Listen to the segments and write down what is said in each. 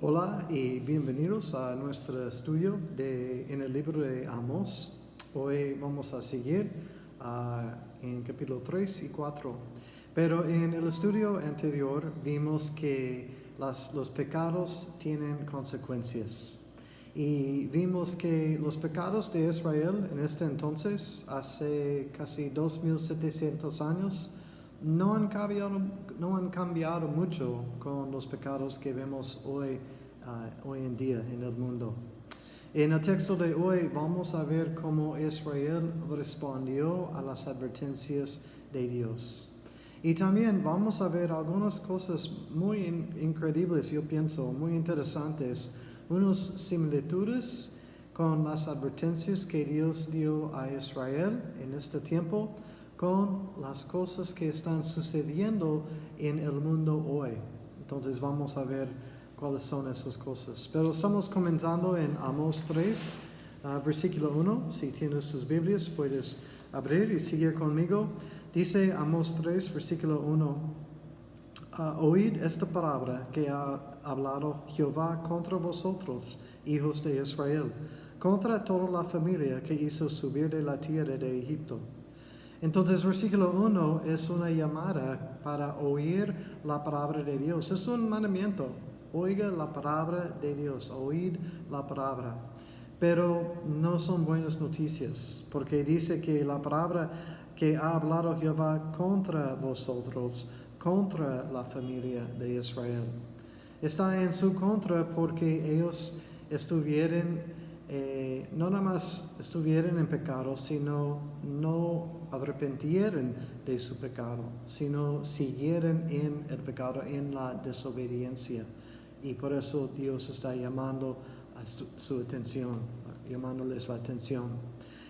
Hola y bienvenidos a nuestro estudio en el libro de Amós. Hoy vamos a seguir en capítulo 3 y 4. Pero en el estudio anterior vimos que los pecados tienen consecuencias. Y vimos que los pecados de Israel en este entonces, hace casi 2700 años, no han cambiado mucho con los pecados que vemos hoy en día en el mundo. En el texto de hoy vamos a ver cómo Israel respondió a las advertencias de Dios. Y también vamos a ver algunas cosas muy increíbles, yo pienso, muy interesantes, unas similitudes con las advertencias que Dios dio a Israel en este tiempo, con las cosas que están sucediendo en el mundo hoy. Entonces vamos a ver cuáles son esas cosas. Pero estamos comenzando en Amós 3, versículo 1. Si tienes tus Biblias puedes abrir y seguir conmigo. Dice Amós 3, versículo 1. Oíd esta palabra que ha hablado Jehová contra vosotros, hijos de Israel, contra toda la familia que hizo subir de la tierra de Egipto. Entonces, versículo 1 es una llamada para oír la palabra de Dios. Es un mandamiento. Oiga la palabra de Dios, oíd la palabra. Pero no son buenas noticias, porque dice que la palabra que ha hablado Jehová contra vosotros, contra la familia de Israel, está en su contra porque ellos no nada más estuvieran en pecado, sino no arrepintieran de su pecado, sino siguieran en el pecado, en la desobediencia. Y por eso Dios está llamando a su atención, llamándoles la atención.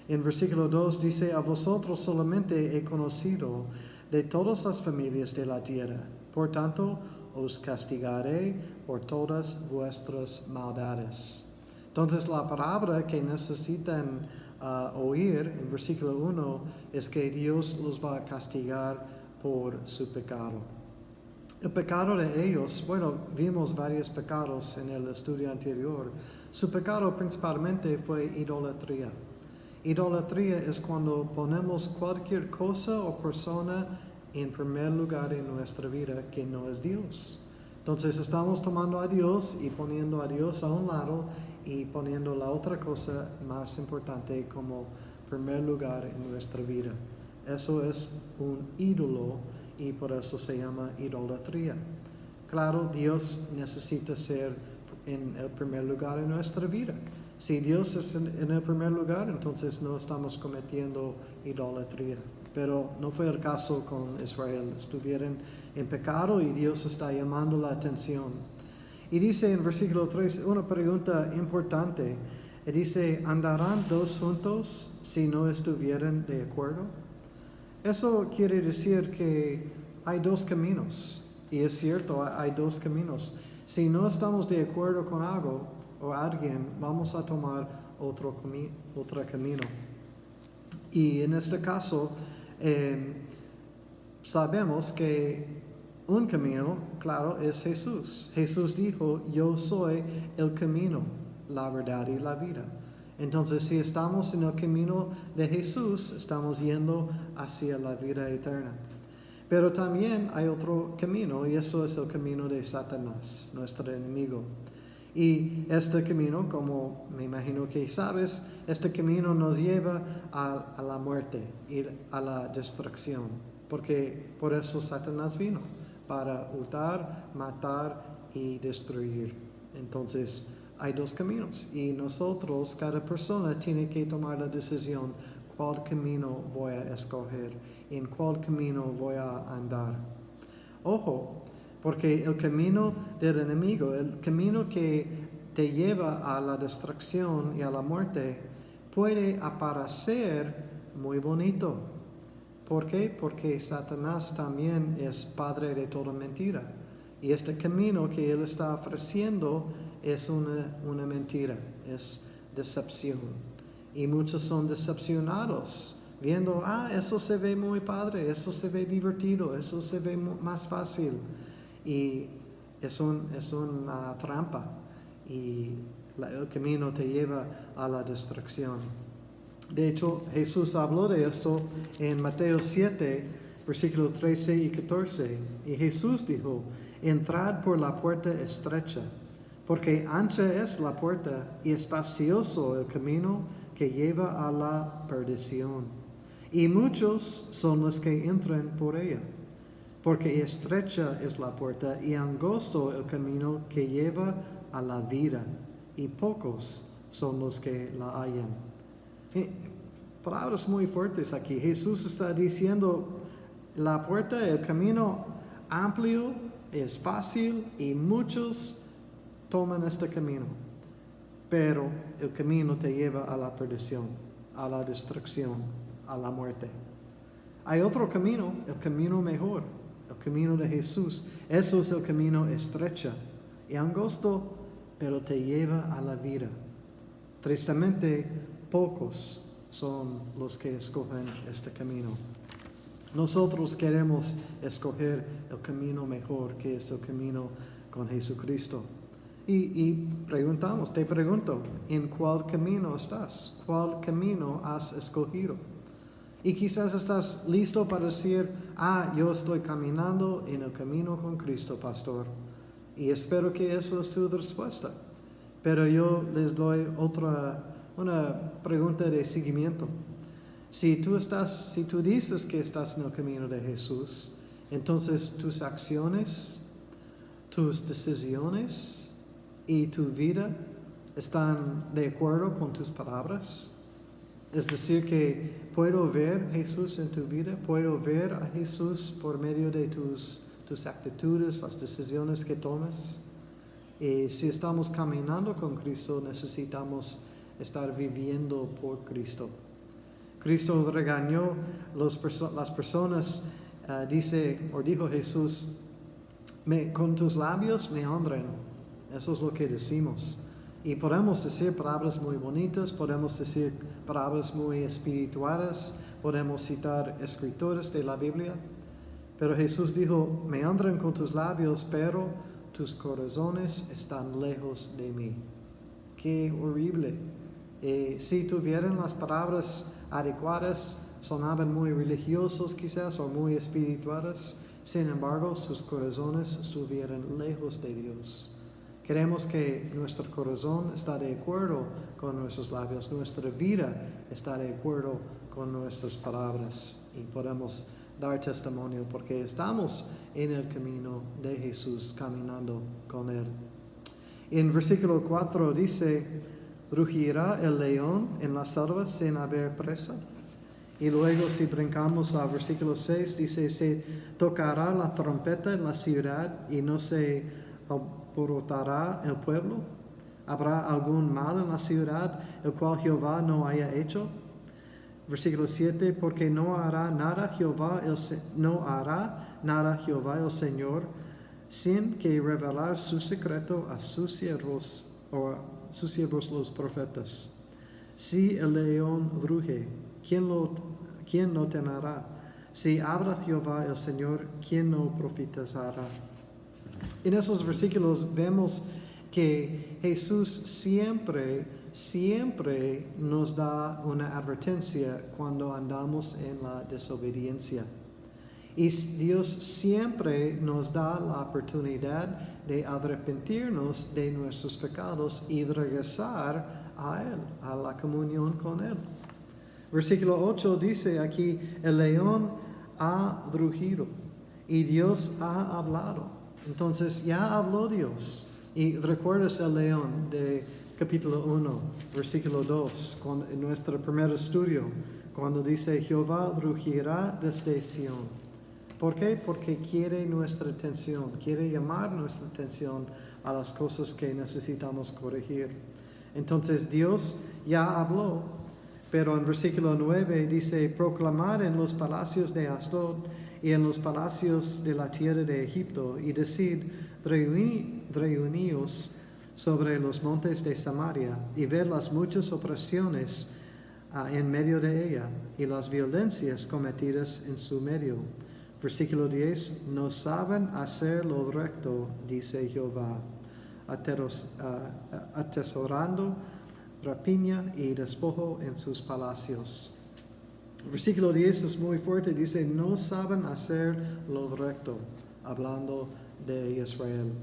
En versículo 2 dice, a vosotros solamente he conocido de todas las familias de la tierra. Por tanto, os castigaré por todas vuestras maldades. Entonces la palabra que necesitan oír en versículo 1 es que Dios los va a castigar por su pecado. El pecado de ellos, bueno, vimos varios pecados en el estudio anterior. Su pecado principalmente fue idolatría. Idolatría es cuando ponemos cualquier cosa o persona en primer lugar en nuestra vida que no es Dios. Entonces estamos tomando a Dios y poniendo a Dios a un lado y poniendo la otra cosa más importante como primer lugar en nuestra vida. Eso es un ídolo y por eso se llama idolatría. Claro, Dios necesita ser en el primer lugar en nuestra vida. Si Dios es en el primer lugar, entonces no estamos cometiendo idolatría. Pero no fue el caso con Israel. Estuvieron en pecado y Dios está llamando la atención. Y dice en versículo 3 una pregunta importante. Y dice, ¿andarán dos juntos si no estuvieran de acuerdo? Eso quiere decir que hay dos caminos. Y es cierto, hay dos caminos. Si no estamos de acuerdo con algo o alguien, vamos a tomar otro camino. Y en este caso, sabemos que un camino, claro, es Jesús. Jesús dijo, yo soy el camino, la verdad y la vida. Entonces, si estamos en el camino de Jesús, estamos yendo hacia la vida eterna. Pero también hay otro camino, y eso es el camino de Satanás, nuestro enemigo. Y este camino, como me imagino que sabes, este camino nos lleva a la muerte y a la destrucción. Porque por eso Satanás vino, para hurtar, matar y destruir. Entonces, hay dos caminos y nosotros, cada persona tiene que tomar la decisión cuál camino voy a escoger, en cuál camino voy a andar. Ojo, porque el camino del enemigo, el camino que te lleva a la destrucción y a la muerte, puede aparecer muy bonito. ¿Por qué? Porque Satanás también es padre de toda mentira. Y este camino que él está ofreciendo es una mentira, es decepción. Y muchos son decepcionados, viendo, eso se ve muy padre, eso se ve divertido, eso se ve más fácil. Y es una trampa y el camino te lleva a la destrucción. De hecho, Jesús habló de esto en Mateo 7, versículos 13 y 14. Y Jesús dijo, entrad por la puerta estrecha, porque ancha es la puerta y espacioso el camino que lleva a la perdición. Y muchos son los que entran por ella, porque estrecha es la puerta y angosto el camino que lleva a la vida, y pocos son los que la hallan. Palabras muy fuertes aquí. Jesús está diciendo, la puerta, el camino amplio, es fácil y muchos toman este camino. Pero el camino te lleva a la perdición, a la destrucción, a la muerte. Hay otro camino, el camino mejor, el camino de Jesús. Eso es el camino estrecho y angosto, pero te lleva a la vida. Tristemente, pocos son los que escogen este camino. Nosotros queremos escoger el camino mejor, que es el camino con Jesucristo. Y te pregunto, ¿en cuál camino estás? ¿Cuál camino has escogido? Y quizás estás listo para decir, yo estoy caminando en el camino con Cristo, pastor. Y espero que eso es tu respuesta. Pero yo les doy una pregunta de seguimiento. Si tú dices que estás en el camino de Jesús, entonces tus acciones, tus decisiones y tu vida están de acuerdo con tus palabras. Es decir, que puedo ver a Jesús en tu vida, puedo ver a Jesús por medio de tus actitudes, las decisiones que tomas. Y si estamos caminando con Cristo, necesitamos estar viviendo por Cristo. Cristo regañó las personas, dijo Jesús, con tus labios me honran. Eso es lo que decimos. Y podemos decir palabras muy bonitas, podemos decir palabras muy espirituales, podemos citar escritores de la Biblia. Pero Jesús dijo, me honran con tus labios, pero tus corazones están lejos de mí. Qué horrible. Si tuvieran las palabras adecuadas, sonaban muy religiosos quizás o muy espirituales. Sin embargo, sus corazones estuvieran lejos de Dios. Queremos que nuestro corazón está de acuerdo con nuestros labios, nuestra vida está de acuerdo con nuestras palabras y podemos dar testimonio porque estamos en el camino de Jesús, caminando con Él. En versículo 4 dice, rugirá el león en la selva sin haber presa. Y luego si brincamos al versículo 6 dice, se tocará la trompeta en la ciudad y no se alborotará el pueblo. ¿Habrá algún mal en la ciudad el cual Jehová no haya hecho? Versículo 7, porque no hará nada Jehová el Señor sin que revelar su secreto a sus siervos los profetas. Si el león ruge, ¿quién no temerá? Si habla Jehová el Señor, ¿quién no profetizará? En esos versículos vemos que Jesús siempre nos da una advertencia cuando andamos en la desobediencia. Y Dios siempre nos da la oportunidad de arrepentirnos de nuestros pecados y regresar a Él, a la comunión con Él. Versículo 8 dice aquí, el león ha rugido y Dios ha hablado. Entonces ya habló Dios. Y recuerdas el león de capítulo 1, versículo 2, en nuestro primer estudio, cuando dice, Jehová rugirá desde Sión. ¿Por qué? Porque quiere nuestra atención, quiere llamar nuestra atención a las cosas que necesitamos corregir. Entonces Dios ya habló, pero en versículo 9 dice, proclamad en los palacios de Asdod y en los palacios de la tierra de Egipto, y decid, reuníos sobre los montes de Samaria, y ved las muchas opresiones en medio de ella, y las violencias cometidas en su medio. Versículo 10, no saben hacer lo recto, dice Jehová, atesorando rapiña y despojo en sus palacios. Versículo 10 es muy fuerte, dice, no saben hacer lo recto, hablando de Israel.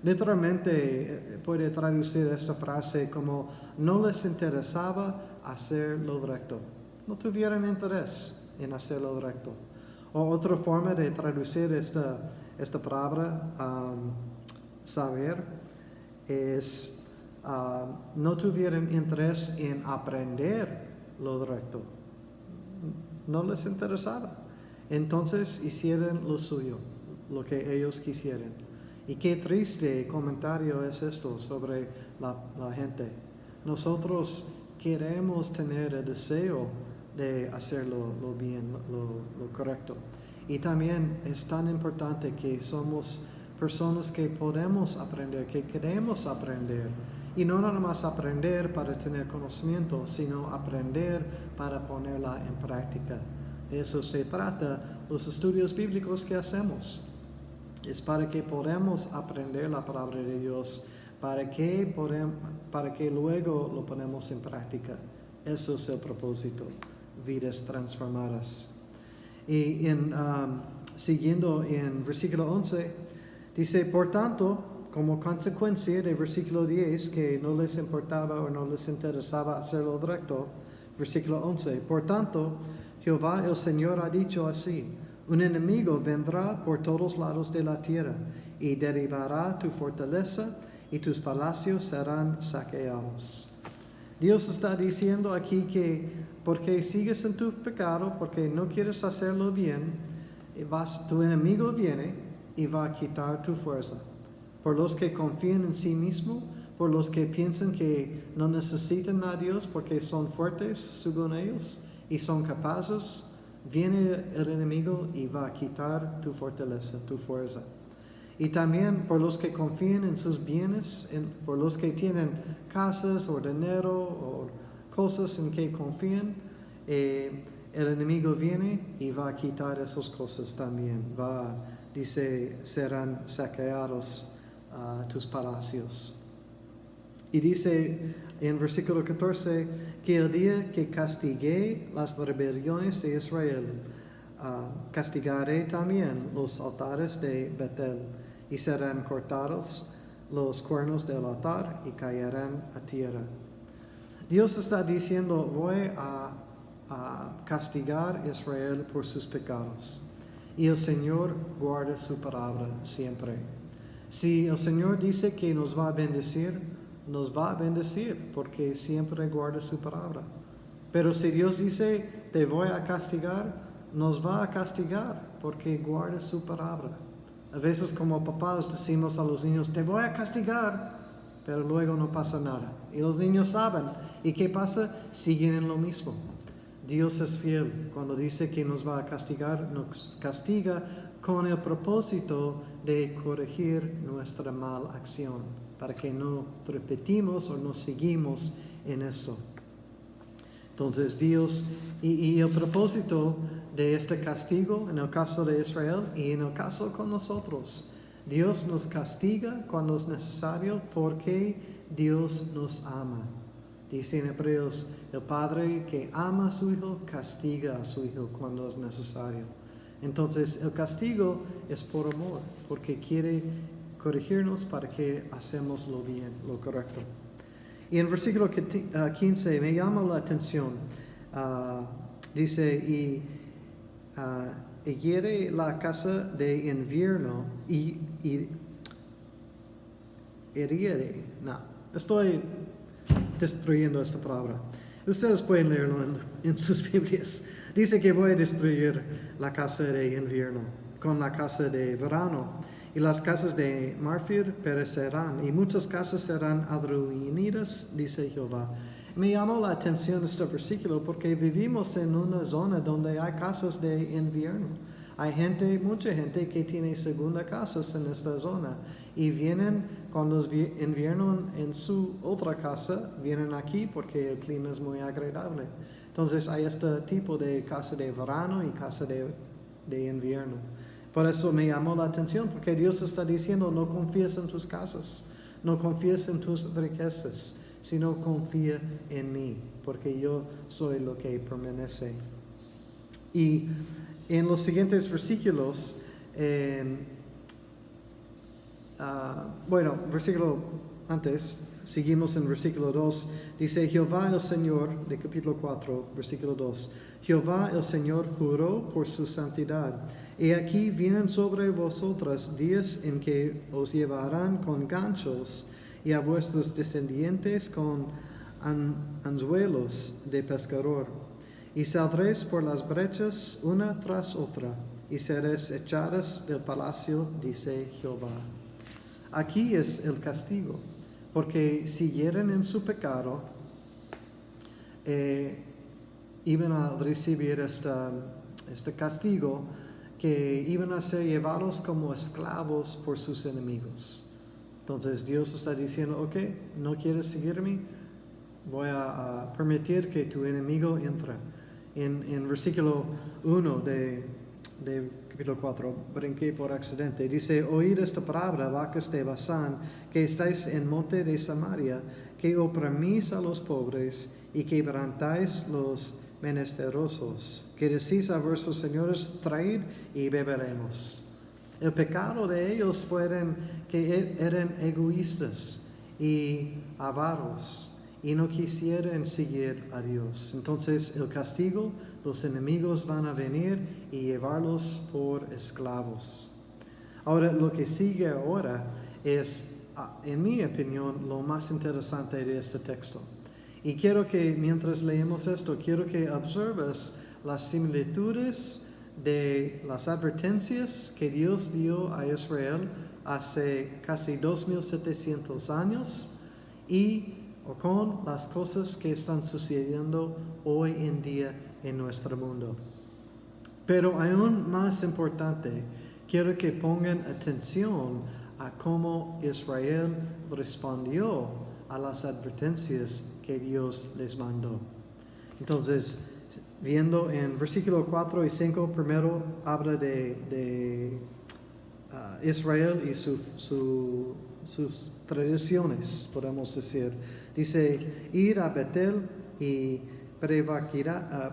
Literalmente puede traducir esta frase como no les interesaba hacer lo recto, no tuvieron interés en hacer lo recto. O otra forma de traducir esta palabra, saber, es no tuvieron interés en aprender lo recto. No les interesaba. Entonces hicieron lo suyo, lo que ellos quisieran. Y qué triste comentario es esto sobre la gente. Nosotros queremos tener el deseo de hacerlo lo bien, lo correcto. Y también es tan importante que somos personas que podemos aprender, que queremos aprender. Y no nada más aprender para tener conocimiento, sino aprender para ponerla en práctica. De eso se trata los estudios bíblicos que hacemos. Es para que podamos aprender la palabra de Dios, para que luego lo ponemos en práctica. Eso es el propósito, vidas transformadas. Y siguiendo en versículo 11, dice, por tanto, como consecuencia del versículo 10, que no les importaba o no les interesaba hacer lo recto, versículo 11, por tanto, Jehová el Señor ha dicho así, un enemigo vendrá por todos lados de la tierra y derribará tu fortaleza y tus palacios serán saqueados. Dios está diciendo aquí que porque sigues en tu pecado, porque no quieres hacerlo bien, tu enemigo viene y va a quitar tu fuerza. Por los que confían en sí mismo, por los que piensan que no necesitan a Dios porque son fuertes según ellos y son capaces, viene el enemigo y va a quitar tu fortaleza, tu fuerza. Y también por los que confían en sus bienes, por los que tienen casas o dinero o cosas en que confían, el enemigo viene y va a quitar esas cosas también. Dice, serán saqueados tus palacios. Y dice en versículo 14 que el día que castigué las rebeliones de Israel, castigaré también los altares de Betel y serán cortados los cuernos del altar y caerán a tierra. Dios está diciendo, voy a castigar a Israel por sus pecados. Y el Señor guarda su palabra siempre. Si el Señor dice que nos va a bendecir porque siempre guarda su palabra. Pero si Dios dice, te voy a castigar, nos va a castigar porque guarda su palabra. A veces como papás decimos a los niños, te voy a castigar, pero luego no pasa nada. Y los niños saben. ¿Y qué pasa? Siguen en lo mismo. Dios es fiel. Cuando dice que nos va a castigar, nos castiga con el propósito de corregir nuestra mala acción, para que no repetimos o no seguimos en esto. Entonces Dios, y el propósito de este castigo en el caso de Israel y en el caso con nosotros, Dios nos castiga cuando es necesario porque Dios nos ama. Dice en Hebreos, el padre que ama a su hijo castiga a su hijo cuando es necesario. Entonces el castigo es por amor, porque quiere corregirnos para que hacemos lo bien, lo correcto. Y en versículo 15 me llama la atención, dice, y hiere la casa de invierno y hiriere. No, estoy destruyendo esta palabra. Ustedes pueden leerlo en sus Biblias. Dice que voy a destruir la casa de invierno con la casa de verano. Y las casas de marfil perecerán, y muchas casas serán arruinadas, dice Jehová. Me llamó la atención este versículo porque vivimos en una zona donde hay casas de invierno. Hay mucha gente que tiene segunda casas en esta zona y vienen cuando es invierno en su otra casa, vienen aquí porque el clima es muy agradable. Entonces hay este tipo de casa de verano y casa de invierno. Por eso me llamó la atención, porque Dios está diciendo, no confíes en tus casas, no confíes en tus riquezas, sino confía en mí, porque yo soy lo que permanece. Y en los siguientes versículos, versículo antes, seguimos en versículo 2, dice Jehová el Señor, de capítulo 4, versículo 2, Jehová el Señor juró por su santidad. He aquí vienen sobre vosotras días en que os llevarán con ganchos y a vuestros descendientes con anzuelos de pescador. Y saldréis por las brechas una tras otra y seréis echadas del palacio, dice Jehová. Aquí es el castigo, porque siguieron en su pecado, iban a recibir este castigo, que iban a ser llevados como esclavos por sus enemigos. Entonces Dios está diciendo, ok, ¿no quieres seguirme? Voy a permitir que tu enemigo entre. En versículo 1 de capítulo 4, brinqué por accidente, dice, oíd esta palabra, vacas de Basán, que estáis en monte de Samaria, que oprimís a los pobres y quebrantáis los menesterosos, que decís a vuestros señores, traed y beberemos. El pecado de ellos fue que eran egoístas y avaros, y no quisieran seguir a Dios. Entonces el castigo, los enemigos van a venir y llevarlos por esclavos. Ahora, lo que sigue ahora es, en mi opinión, lo más interesante de este texto. Y quiero que, mientras leemos esto, quiero que observes las similitudes de las advertencias que Dios dio a Israel hace casi 2700 años o con las cosas que están sucediendo hoy en día en nuestro mundo. Pero aún más importante, quiero que pongan atención a cómo Israel respondió a las advertencias que Dios les mandó. Entonces, viendo en versículo 4 y 5, primero habla de Israel y sus tradiciones, podemos decir. Dice, ir a Betel y prevarquirá.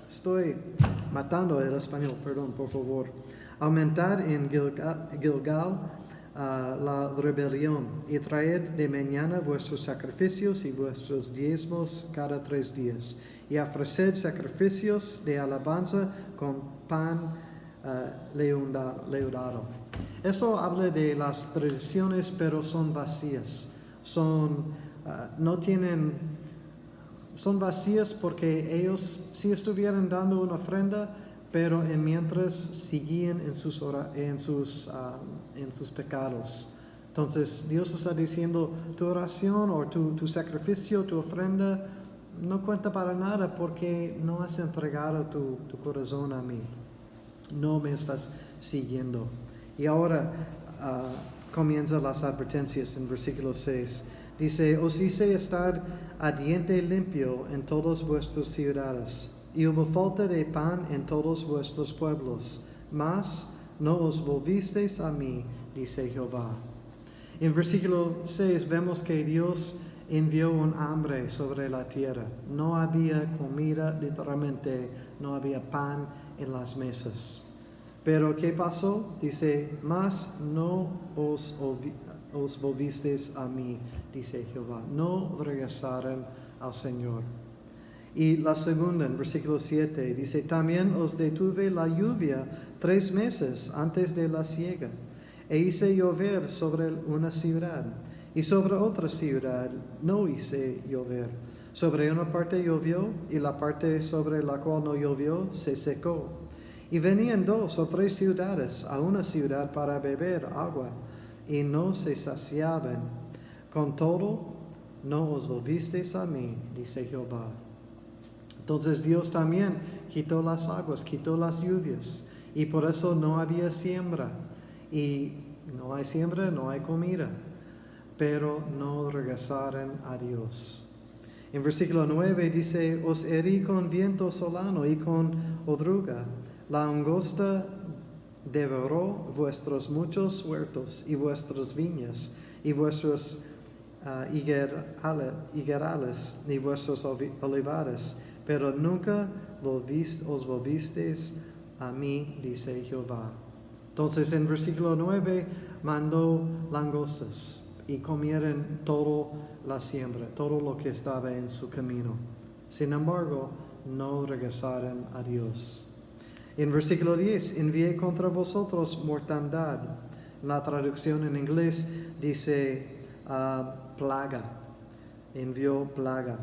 Estoy matando el español, perdón, por favor. Aumentar en Gilgal la rebelión y traed de mañana vuestros sacrificios y vuestros diezmos cada 3 días. Y ofreced sacrificios de alabanza con pan leudado. Eso habla de las tradiciones, pero son vacías. Son vacías porque ellos sí estuvieran dando una ofrenda, pero mientras seguían en sus pecados. Entonces Dios está diciendo, tu oración o tu sacrificio, tu ofrenda, no cuenta para nada porque no has entregado tu corazón a mí. No me estás siguiendo. Y ahora comienzan las advertencias en versículo 6. Dice, os hice estar a diente limpio en todas vuestras ciudades, y hubo falta de pan en todos vuestros pueblos, mas no os volvisteis a mí, dice Jehová. En versículo 6 vemos que Dios envió un hambre sobre la tierra. No había comida, literalmente, no había pan en las mesas. Pero ¿qué pasó? Dice, mas no os volvisteis a mí, dice Jehová. No regresaron al Señor. Y la segunda, en versículo 7, dice, también os detuve la lluvia 3 meses antes de la siega, e hice llover sobre una ciudad, y sobre otra ciudad no hice llover. Sobre una parte llovió, y la parte sobre la cual no llovió se secó. Y venían 2 o 3 ciudades a una ciudad para beber agua, y no se saciaban. Con todo, no os volvisteis a mí, dice Jehová. Entonces Dios también quitó las aguas, quitó las lluvias, y por eso no había siembra. Y no hay siembra, no hay comida. Pero no regresaron a Dios. En versículo 9 dice, os herí con viento solano y con odruga, La angosta devoró vuestros muchos huertos y vuestras viñas y vuestros higuerales y vuestros olivares, pero nunca os volvisteis a mí, dice Jehová. Entonces en versículo 9 mandó langostas y comieron toda la siembra, todo lo que estaba en su camino. Sin embargo, no regresaron a Dios. En versículo 10, envié contra vosotros mortandad. La traducción en inglés dice plaga, envió plaga.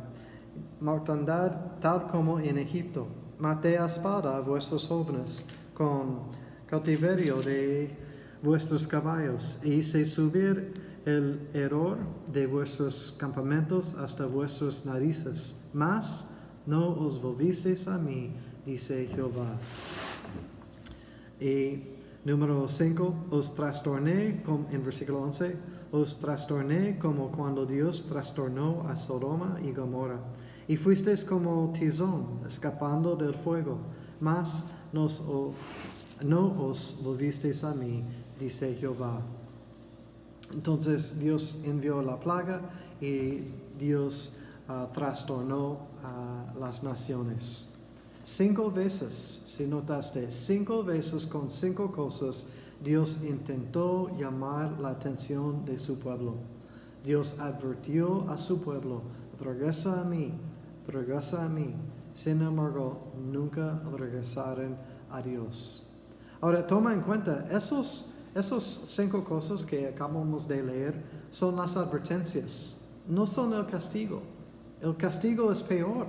Mortandad tal como en Egipto. Maté a espada a vuestros jóvenes con cautiverio de vuestros caballos, e hice subir el error de vuestros campamentos hasta vuestras narices, mas no os volvisteis a mí, dice Jehová. Y número 5, os trastorné, en versículo 11, os trastorné como cuando Dios trastornó a Sodoma y Gomorra, y fuisteis como tizón escapando del fuego, mas no os volvisteis a mí, dice Jehová. Entonces Dios envió la plaga y Dios trastornó a las naciones. 5 veces, si notaste, 5 veces con 5 cosas, Dios intentó llamar la atención de su pueblo. Dios advirtió a su pueblo, regresa a mí, regresa a mí. Sin embargo, nunca regresaron a Dios. Ahora, toma en cuenta, esos 5 cosas que acabamos de leer son las advertencias, no son el castigo. El castigo es peor,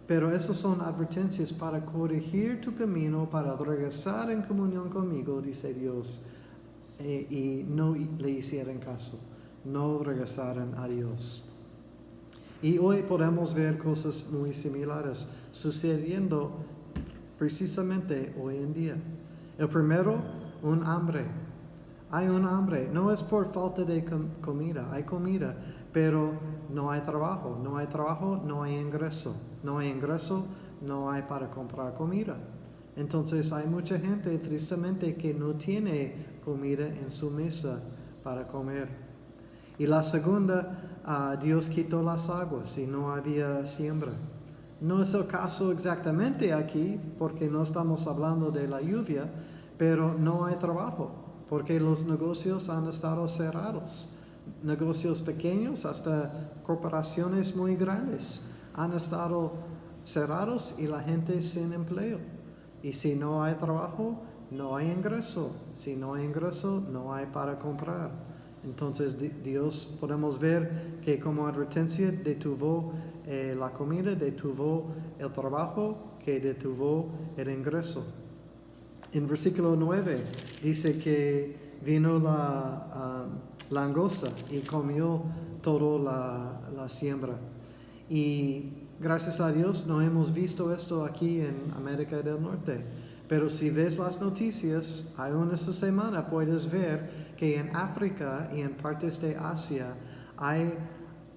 pero esas son advertencias para corregir tu camino, para regresar en comunión conmigo, dice Dios, y no le hicieron caso, no regresaron a Dios. Y hoy podemos ver cosas muy similares sucediendo precisamente hoy en día. El primero, un hambre. Hay un hambre, no es por falta de comida, hay comida, pero no hay trabajo, no hay trabajo, no hay ingreso, no hay ingreso, no hay para comprar comida. Entonces hay mucha gente tristemente que no tiene comida en su mesa para comer. Y la segunda, Dios quitó las aguas y no había siembra. No es el caso exactamente aquí, porque no estamos hablando de la lluvia, pero no hay trabajo, porque los negocios han estado cerrados. Negocios pequeños hasta corporaciones muy grandes han estado cerrados y la gente sin empleo. Y si no hay trabajo, no hay ingreso. Si no hay ingreso, no hay para comprar. Entonces Dios podemos ver que como advertencia detuvo la comida, detuvo el trabajo, que detuvo el ingreso. En versículo 9 dice que vino la langosta y comió toda la siembra. Y gracias a Dios no hemos visto esto aquí en América del Norte. Pero si ves las noticias, aún esta semana puedes ver que en África y en partes de Asia hay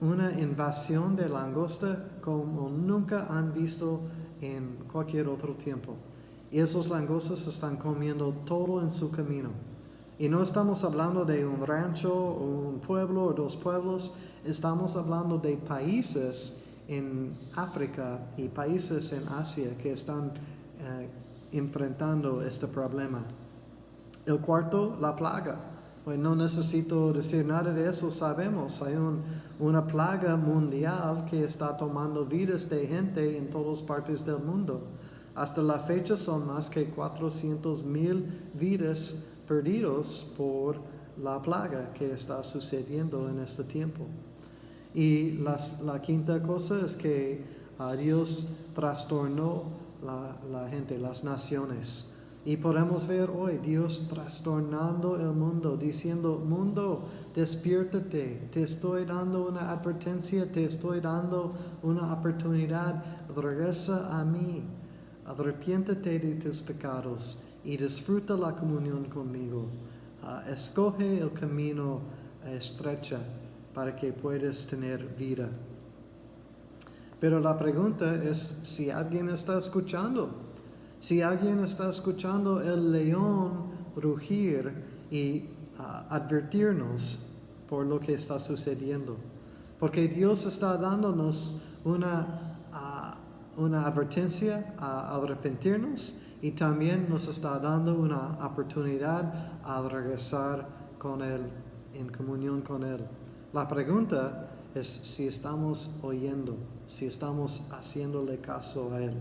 una invasión de langosta como nunca han visto en cualquier otro tiempo. Y esos langostas están comiendo todo en su camino. Y no estamos hablando de un rancho o un pueblo o 2 pueblos, estamos hablando de países en África y países en Asia que están enfrentando este problema. El cuarto, la plaga. Pues no necesito decir nada de eso, sabemos, hay una plaga mundial que está tomando vidas de gente en todas partes del mundo. Hasta la fecha son más que 400,000 vidas perdidos por la plaga que está sucediendo en este tiempo. Y la quinta cosa es que Dios trastornó la gente, las naciones. Y podemos ver hoy Dios trastornando el mundo, diciendo, mundo, despiértate, te estoy dando una advertencia, te estoy dando una oportunidad, regresa a mí, arrepiéntete de tus pecados y disfruta la comunión conmigo. Escoge el camino estrecho para que puedas tener vida. Pero la pregunta es si alguien está escuchando, Si alguien está escuchando el león rugir y advertirnos por lo que está sucediendo, porque Dios está dándonos una advertencia a arrepentirnos y también nos está dando una oportunidad a regresar con Él, en comunión con Él. La pregunta es si estamos oyendo, si estamos haciéndole caso a Él.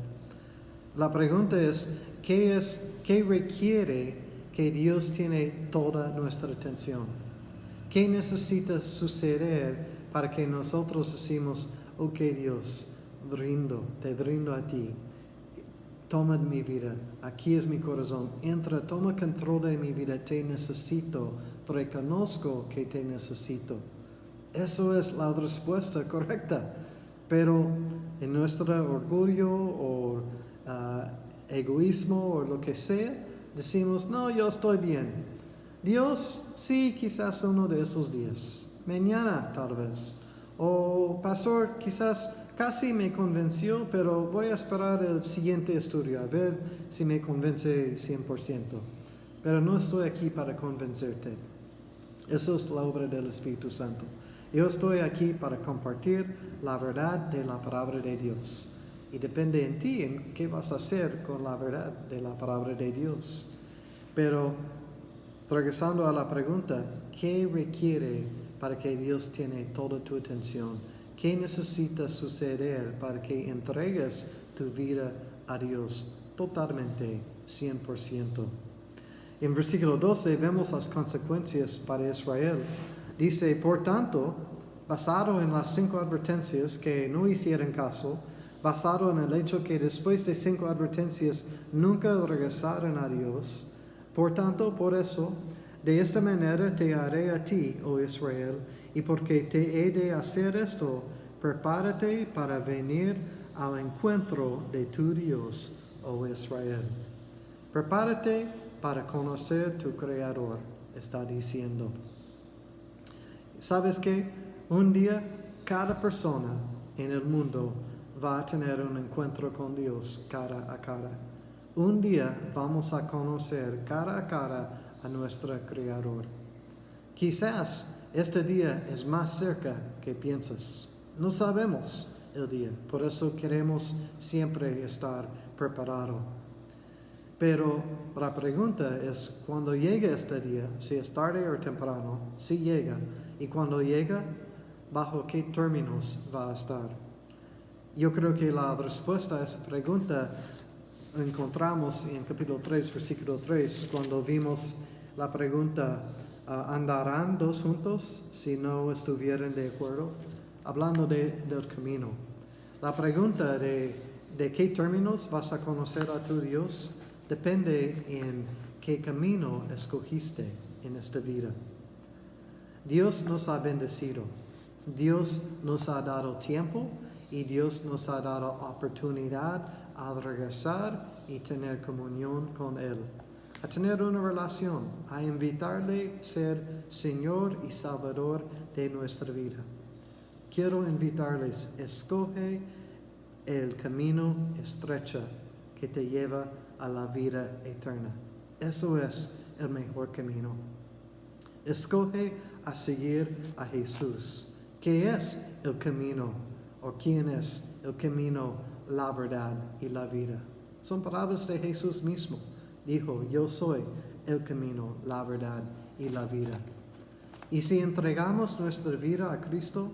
La pregunta es, ¿qué requiere que Dios tiene toda nuestra atención? ¿Qué necesita suceder para que nosotros decimos, ok Dios, te rindo a ti, toma mi vida, aquí es mi corazón, entra, toma control de mi vida, te necesito, reconozco que te necesito? Eso es la respuesta correcta, pero en nuestro orgullo o egoísmo o lo que sea, decimos, no, yo estoy bien. Dios, sí, quizás uno de esos días, mañana tal vez, o pastor, quizás casi me convenció, pero voy a esperar el siguiente estudio, a ver si me convence 100%. Pero no estoy aquí para convencerte. Eso es la obra del Espíritu Santo. Yo estoy aquí para compartir la verdad de la palabra de Dios. Y depende en ti en qué vas a hacer con la verdad de la palabra de Dios. Pero regresando a la pregunta, ¿qué requiere para que Dios tiene toda tu atención? ¿Qué necesita suceder para que entregues tu vida a Dios totalmente, 100%? En versículo 12 vemos las consecuencias para Israel. Dice, por tanto, basado en las 5 advertencias que no hicieron caso, basado en el hecho que después de 5 advertencias nunca regresaron a Dios, por tanto, por eso, de esta manera te haré a ti, oh Israel, y porque te he de hacer esto, prepárate para venir al encuentro de tu Dios, oh Israel. Prepárate para conocer tu Creador, está diciendo. ¿Sabes qué? Un día cada persona en el mundo va a tener un encuentro con Dios cara a cara. Un día vamos a conocer cara a cara a nuestro Creador. Quizás este día es más cerca que piensas. No sabemos el día, por eso queremos siempre estar preparado. Pero la pregunta es, cuando llegue este día, si es tarde o temprano, si llega, y cuando llega, ¿bajo qué términos va a estar? Yo creo que la respuesta a esa pregunta encontramos en capítulo 3, versículo 3, cuando vimos la pregunta, ¿andarán dos juntos si no estuvieran de acuerdo? Hablando del camino. La pregunta de qué términos vas a conocer a tu Dios depende en qué camino escogiste en esta vida. Dios nos ha bendecido, Dios nos ha dado tiempo y Dios nos ha dado oportunidad a regresar y tener comunión con Él, a tener una relación, a invitarle a ser Señor y Salvador de nuestra vida. Quiero invitarles, escoge el camino estrecho que te lleva a la vida eterna. Eso es el mejor camino. Escoge a seguir a Jesús. ¿Qué es el camino? ¿O quién es el camino, la verdad y la vida? Son palabras de Jesús mismo. Dijo, yo soy el camino, la verdad y la vida. Y si entregamos nuestra vida a Cristo,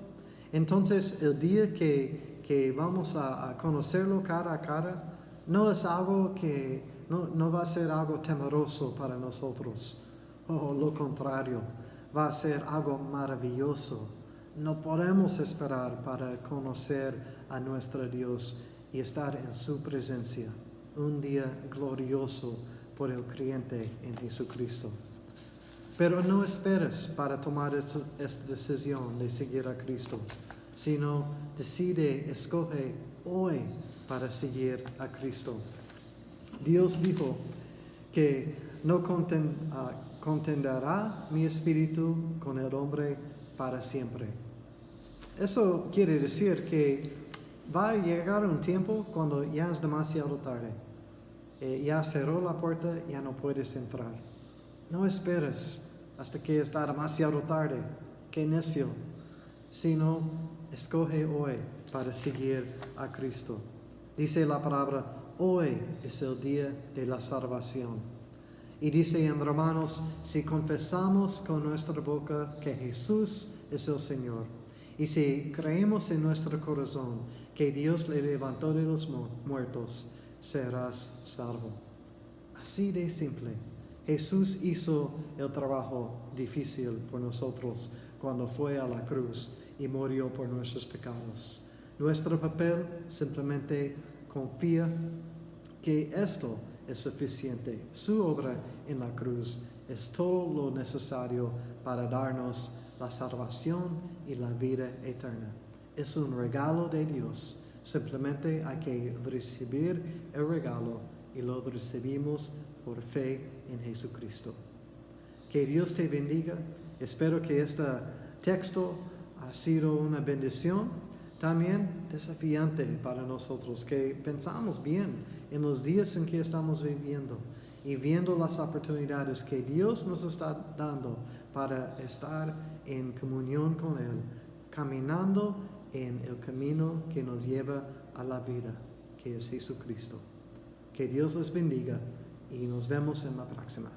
entonces el día que vamos a conocerlo cara a cara, no es algo que, no va a ser algo temeroso para nosotros. O lo contrario, va a ser algo maravilloso. No podemos esperar para conocer a nuestro Dios y estar en su presencia. Un día glorioso por el creyente en Jesucristo. Pero no esperes para tomar esta decisión de seguir a Cristo, sino escoge hoy para seguir a Cristo. Dios dijo que no contenderá mi espíritu con el hombre para siempre. Eso quiere decir que va a llegar un tiempo cuando ya es demasiado tarde. ya cerró la puerta, ya no puedes entrar. No esperes hasta que está demasiado tarde, qué necio, sino escoge hoy para seguir a Cristo. Dice la palabra, hoy es el día de la salvación. Y dice en Romanos, si confesamos con nuestra boca que Jesús es el Señor, y si creemos en nuestro corazón que Dios le levantó de los muertos, serás salvo. Así de simple. Jesús hizo el trabajo difícil por nosotros cuando fue a la cruz y murió por nuestros pecados. Nuestro papel simplemente confía que esto es suficiente. Su obra en la cruz es todo lo necesario para darnos la salvación y la vida eterna. Es un regalo de Dios. Simplemente hay que recibir el regalo y lo recibimos por fe en Jesucristo. Que Dios te bendiga. Espero que este texto ha sido una bendición, también desafiante para nosotros, que pensamos bien en los días en que estamos viviendo y viendo las oportunidades que Dios nos está dando para estar en comunión con Él, caminando en el camino que nos lleva a la vida, que es Jesucristo. Que Dios les bendiga y nos vemos en la próxima.